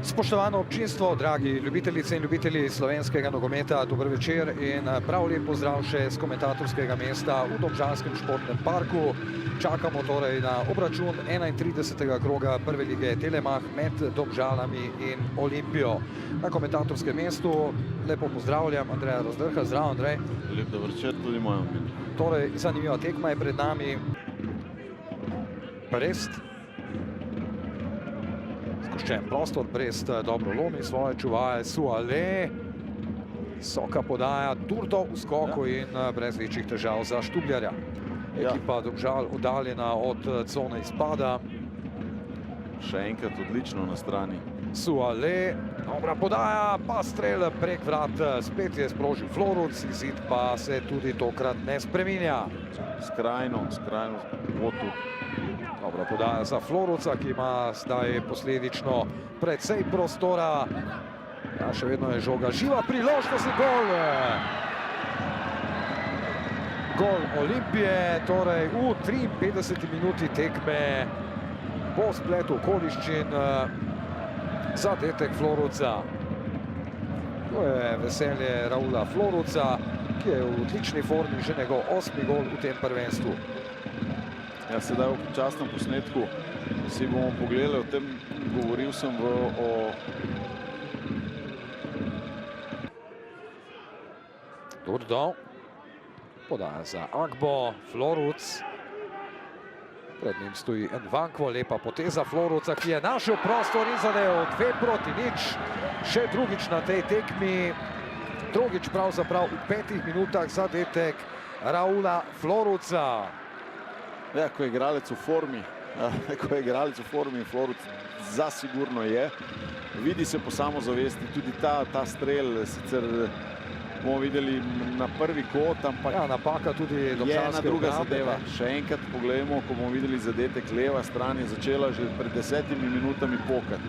Spoštovano občinstvo, dragi ljubitelice in ljubitelji slovenskega nogometa, dober večer in prav lep pozdrav še z komentatorskega mesta v Domžalskem športnem parku. Čakamo torej na obračun 31. kroga prve lige Telemach med Domžalami in Olimpijo. Na komentatorskem mestu lepo pozdravljam Andreja Razdrha. Zdrav, Andrej. Lep dober večer tudi mojem imenu. Torej, zanimiva tekma je pred nami. Brest. Skoščen prostor, Brest dobro lomi svoje čuvaje, Suale, visoka podaja, Durdo v skoku in brez večjih težav za Štubljarja. Ekipa Domžal oddaljena od cone izpada. Še enkrat odlično na strani. Suale, dobra podaja, pa strel prek vrat, spet je sprožil Floruc, izid pa se tudi tokrat ne spreminja. Skrajno votu. Dobra podaja za Floruca, ki ima zdaj posledično precej prostora. Ja, še vedno je žoga živa, priložnost in gol! Gol Olimpije, torej v 53. minuti tekme po spletu okoliščin zadetek Floruca. To je veselje Raula Floruca, ki je v odlični formi, že njegov 8. gol v tem prvenstvu. Ja, sedaj v časnem posnetku si bomo pogledali, o tem govoril sem Durdo, podaja za Agbo, Floruc. Pred njim stoji Nwankwo, lepa poteza Floruca, ki je našel prostor in zadel 2-0. Še drugič na tej tekmi, drugič pravzaprav v 5 minutah zadetek Raula Floruca. Ja, ko je igralec v formi, Floruc zasigurno je. Vidi se po samozavesti, tudi ta strel, sicer bomo videli na prvi kot, ampak ja, napaka tudi domžalske druga obrambe. zadeva. Še enkrat pogledamo, ko bomo videli zadetek, leva stran je začela že pred 10 minutami pokati.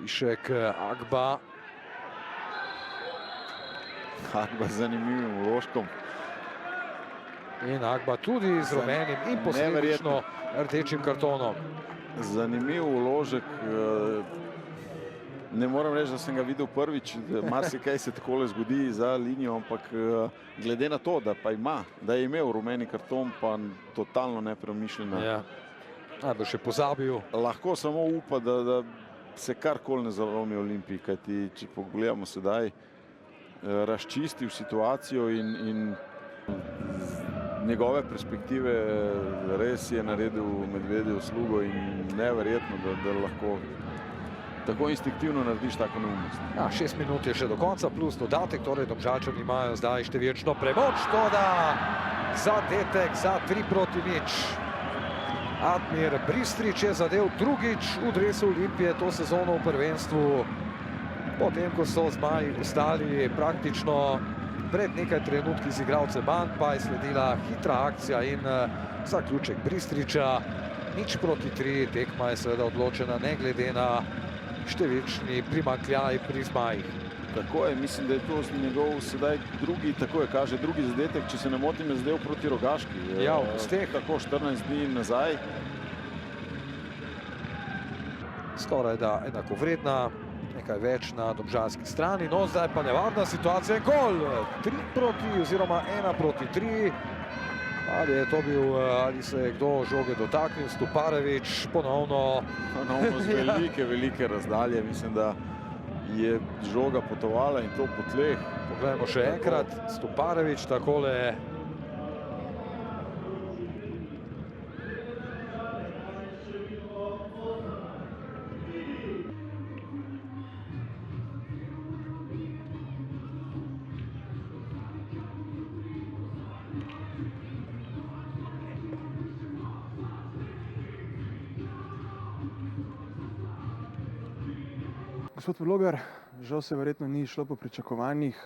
Pišek, Agba. Agba z zanimivim vložkom. In Agba tudi z rumenim in posledično rdečim kartonom. Zanimiv vložek. Ne moram reči, da sem ga videl prvič, marsikaj se takole zgodi za linijo, ampak glede na to, da pa ima, da je imel rumeni karton, pa totalno nepremišljena. Ja, najbolj še pozabil. Lahko samo upa, da se karkoli ne zalomi Olimpiji, kajti če pogledamo sedaj, razčistil situacijo in njegove perspektive res je naredil Medvedjev uslugo in neverjetno, da lahko tako instinktivno narediš tako neumnost. Ja, 6 minut je še do konca, plus dodatek, torej Domžalčani imajo zdaj številčno premoč, toda zadetek za 3-0. Admir Bristrič je zadel drugič v dresu Olimpije to sezono v prvenstvu. Potem, ko so zmaji ostali praktično pred nekaj trenutki z igralcem manj, pa je sledila hitra akcija in zaključek Bristriča. 0-3, tekma je seveda odločena ne glede na številčni primanjkljaj pri zmajih. Tako je, mislim, da je to njegov sedaj drugi, tako je, kaže drugi zadetek, če se ne motim, je zdaj proti Rogaški. Ja, v gosteh. Tako 14 dni nazaj. Skoraj da enakovredna, nekaj več na domžalski strani, no zdaj pa nevarna situacija, gol! 3-3 oziroma 1-3. Ali se je kdo žoge dotaknil, Stuparevič ponovno z velike razdalje, mislim, da je žoga potovala in to po tleh. Poglejmo še enkrat, Stuparevič takole. Gospod Vlogar, žal se verjetno ni šlo po pričakovanjih.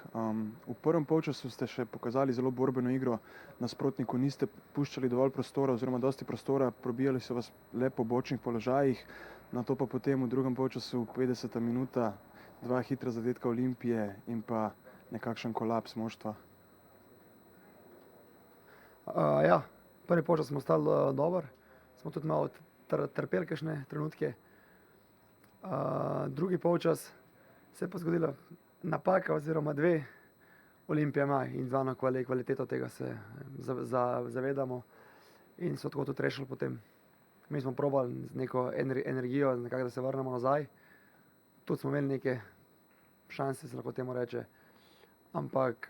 V prvem polčasu ste še pokazali zelo borbeno igro, nasprotniku niste puščali dovolj prostora oziroma dosti prostora, probijali so vas le po bočnih položajih. na to pa potem v drugem polčasu 50. minuta, 2 hitra zadetka Olimpije in pa nekakšen kolaps moštva. Ja, prvi polčas smo ostali dober, smo tudi malo trpeli kakšne trenutke. Drugi polčas se je pa zgodila napaka oziroma 2. Olimpija ima individualno kvaliteto, tega se zavedamo in so tako tudi rešili potem. Mi smo probali z neko energijo, nekako da se vrnemo nazaj. Tudi smo imeli neke šanse, se lahko temu reče, ampak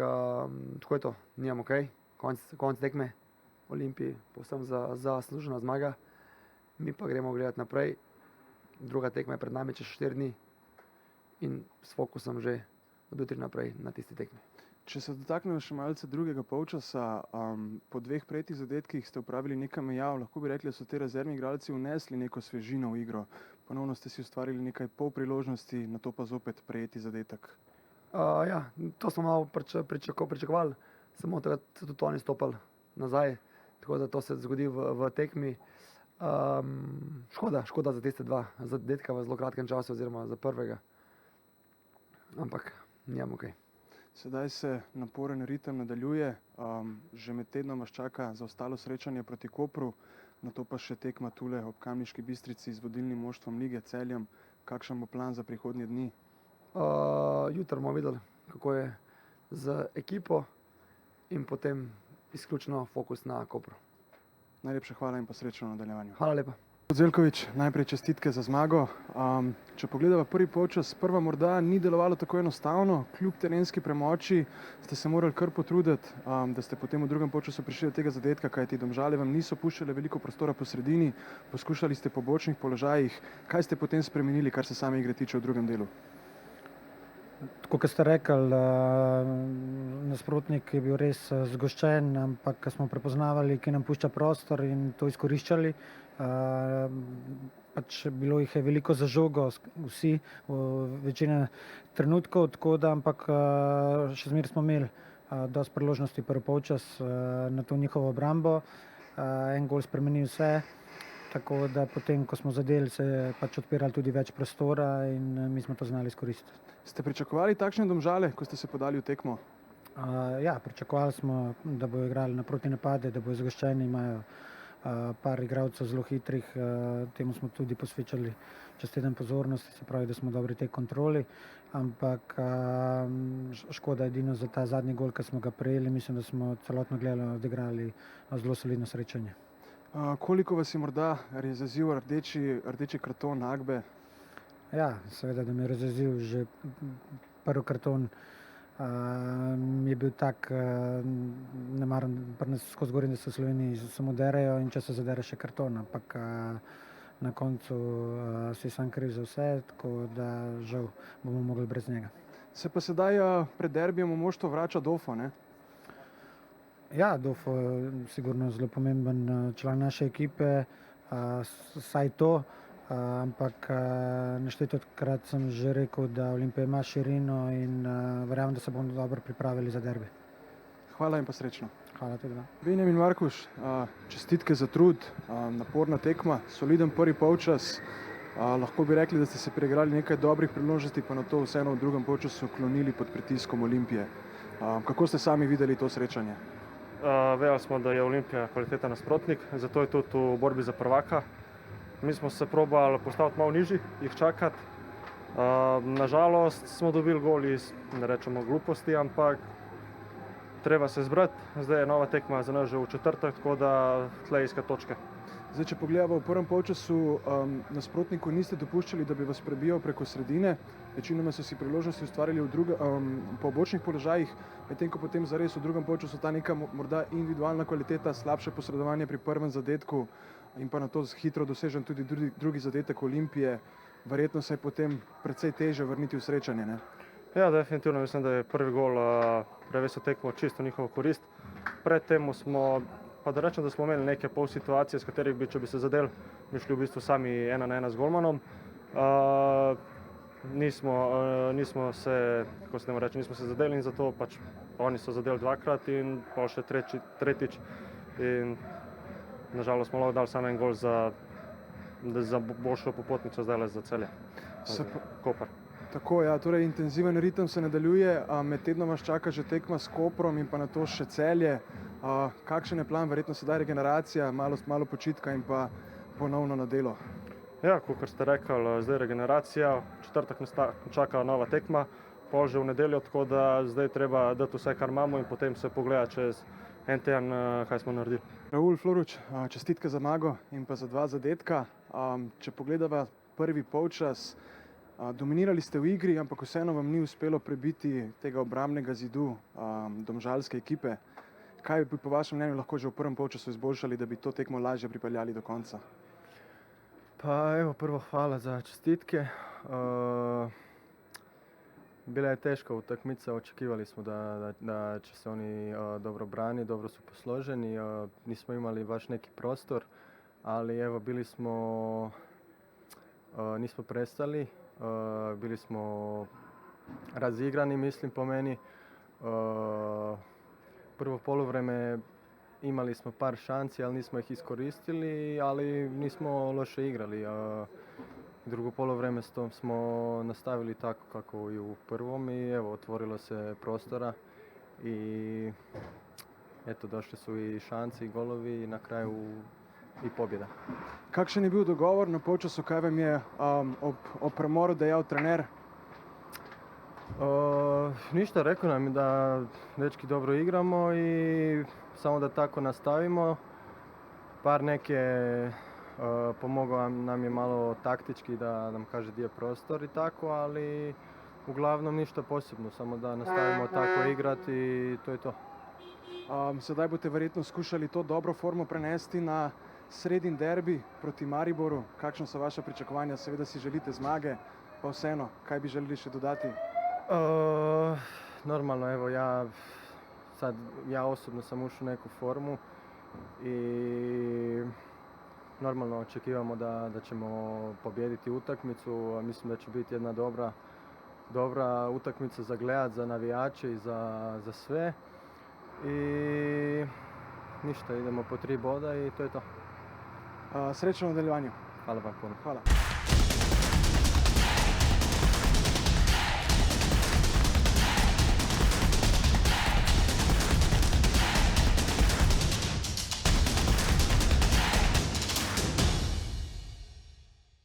tako je to, nimamo kaj. Konec tekme Olimpiji, povsem zaslužena zmaga. Mi pa gremo gledati naprej. Druga tekma je pred nami čez 4 dni in s fokusom že od jutri naprej na tisti tekmi. Če se dotaknemo še malce drugega polčasa, po 2 prejetih zadetkih ste upravili nekaj menjav, lahko bi rekli, da so te rezervni igralci vnesli neko svežino v igro. Ponovno ste si ustvarili nekaj pol priložnosti, na to pa zopet prejeti zadetek. Ja, to smo malo pričakovali, samo takrat so tudi oni stopali nazaj, tako da to se zgodi v tekmi. Škoda za tiste 2 zadetka v zelo kratkem času oziroma za prvega, ampak nimamo kaj. Sedaj se naporen ritem nadaljuje, že med tednom vas čaka zaostalo srečanje proti Kopru, nato pa še tekma tule ob Kamniški Bistrici z vodilnim moštvom lige Celjem. Kakšen bo plan za prihodnje dni? Jutri bomo videli, kako je z ekipo in potem izključno fokus na Kopru. Najlepša hvala in pa srečno v nadaljevanju. Hvala lepa. Zeljković, najprej čestitke za zmago. Če pogledava prvi polčas, sprva morda ni delovalo tako enostavno, kljub terenski premoči ste se morali kar potruditi, da ste potem v drugem polčasu prišli do tega zadetka, kajti Domžale vam niso puščale veliko prostora po sredini, poskušali ste po bočnih položajih. Kaj ste potem spremenili, kar se same igre tiče v drugem delu? Tako kot ste rekli, nasprotnik je bil res zgoščen, ampak smo prepoznavali, ki nam pušča prostor in to izkoriščali. Pač bilo jih je veliko za žogo, vsi, večina trenutkov, tako da, ampak še zmeraj smo imeli dosti priložnosti prvi polčas na to njihovo obrambo. En gol spremeni vse, tako da potem, ko smo zadeli, se je pač odpirali tudi več prostora in mi smo to znali izkoristiti. Ste pričakovali takšne Domžale, ko ste se podali v tekmo? Ja, pričakovali smo, da bodo igrali na protinapade, da bodo zgoščeni, imajo par igralcev zelo hitrih, temu smo tudi posvečali čez teden pozornosti, se pravi, da smo dobri tej kontroli, ampak škoda edino za ta zadnji gol, ki smo ga prejeli, mislim, da smo celotno gledano odigrali zelo solidno srečanje. Koliko vas je morda razjezil rdeči karton Agbe? Ja, seveda, da me je razjezil že prvi karton. Je bil tak nemaren, pri nas skozi govorim, da se v Sloveniji samo derejo in če se zadere še karton, ampak na koncu si sam kriv za vse, tako da žal bomo mogli brez njega. Se pa sedaj pred derbijem v moštvo vrača Dofo, ne? Ja, Dofo je sigurno zelo pomemben član naše ekipe, saj to. Ampak neštetokrat sem že rekel, da Olimpija ima širino in verjamem, da se bomo dobro pripravili za derbi. Hvala in pa srečno. Hvala tudi vam. Benjamin Markuš, čestitke za trud, naporna tekma, soliden prvi polčas. Lahko bi rekli, da ste se preigrali nekaj dobrih priložnosti, pa na to vseeno v drugem polčasu klonili pod pritiskom Olimpije. Kako ste sami videli to srečanje? Vedeli smo, da je Olimpija kvaliteten nasprotnik, zato je tudi v borbi za prvaka. Mi smo se probali postaviti malo nižji, jih čakati. Nažalost smo dobili gol iz, ne rečemo gluposti, ampak treba se zbrati. Zdaj je nova tekma za nas že v četrtek, tako da tle iskati točke. Zdaj, če pogledamo v prvem polčasu, nasprotniku niste dopuščali, da bi vas prebijal preko sredine. Večinoma so si priložnosti ustvarili po bočnih položajih, medtem ko potem zares v drugem polčasu ta neka morda individualna kvaliteta, slabše posredovanje pri prvem zadetku in pa na to hitro dosežen tudi drugi zadetek Olimpije. Verjetno se je potem precej teže vrniti v srečanje, ne? Ja, definitivno mislim, da je prvi gol prevesel tekmo čisto njihovo korist. Pred temu smo, pa da rečem, da smo imeli neke pol situacije, s katerih bi, če bi se zadeli, bi šli v bistvu sami 1-1 z golmanom. Nismo se, kako se temu reče, nismo se zadeli in zato pač oni so zadeli dvakrat in pa še tretjič. In nažalost smo lahko dali samo en gol za za boljšo popotnico zdaj za Celje. Se Koper. Tako, ja, torej intenziven ritem se nadaljuje, med tednom vas čaka že tekma s Koprom in pa na to še Celje. Kakšen je plan, verjetno sedaj regeneracija, malo počitka in pa ponovno na delo? Ja, kot ste rekli, zdaj regeneracija, v četrtek nas čaka nova tekma, pol že v nedeljo, tako da zdaj treba dati vse, kar imamo in potem se pogleda čez en teden, kaj smo naredili. Raul Floruč, čestitke za zmago in pa za 2 zadetka. Če pogledava prvi polčas, dominirali ste v igri, ampak vseeno vam ni uspelo prebiti tega obrambnega zidu domžalske ekipe. Kaj bi po vašem mnenju lahko že v prvem polčasu izboljšali, da bi to tekmo lažje pripeljali do konca? Pa evo, prvo hvala za čestitke. Bila je teška utakmica, očekivali smo da će se oni dobro brani, dobro su posloženi, nismo imali baš neki prostor, ali evo bili smo, nismo prestali, bili smo razigrani, mislim po meni. Prvo poluvreme imali smo par šanci, ali nismo ih iskoristili, ali nismo loše igrali. Drugo poluvreme smo nastavili tako kako i u prvom i evo, otvorilo se prostora i eto, došli su i šanci i golovi i na kraju i pobjeda. Kakšen je bil dogovor na polčasu, kaj vam je ob premoru dejal trener? Ništa, rekao nam je da dečki dobro igramo i samo da tako nastavimo. Par neke pomogao nam je malo taktički da nam kaže gdje je prostor i tako, ali uglavnom ništa posebno, samo da nastavimo tako igrati i to je to. Sedaj boste verjetno skušali to dobro formo prenesti na sredin derbi proti Mariboru. Kakšna so vaša pričakovanja? Seveda si želite zmage, pa vseeno, kaj bi želeli še dodati? Normalno, evo ja osobno sam ušao u neku formu i normalno očekivamo da ćemo pobijediti utakmicu. Mislim da će biti jedna dobra utakmica za gledat, za navijače i za sve. I ništa, idemo po 3 boda i to je to. Srećno u nadaljevanju. Hvala vam puno. Hvala.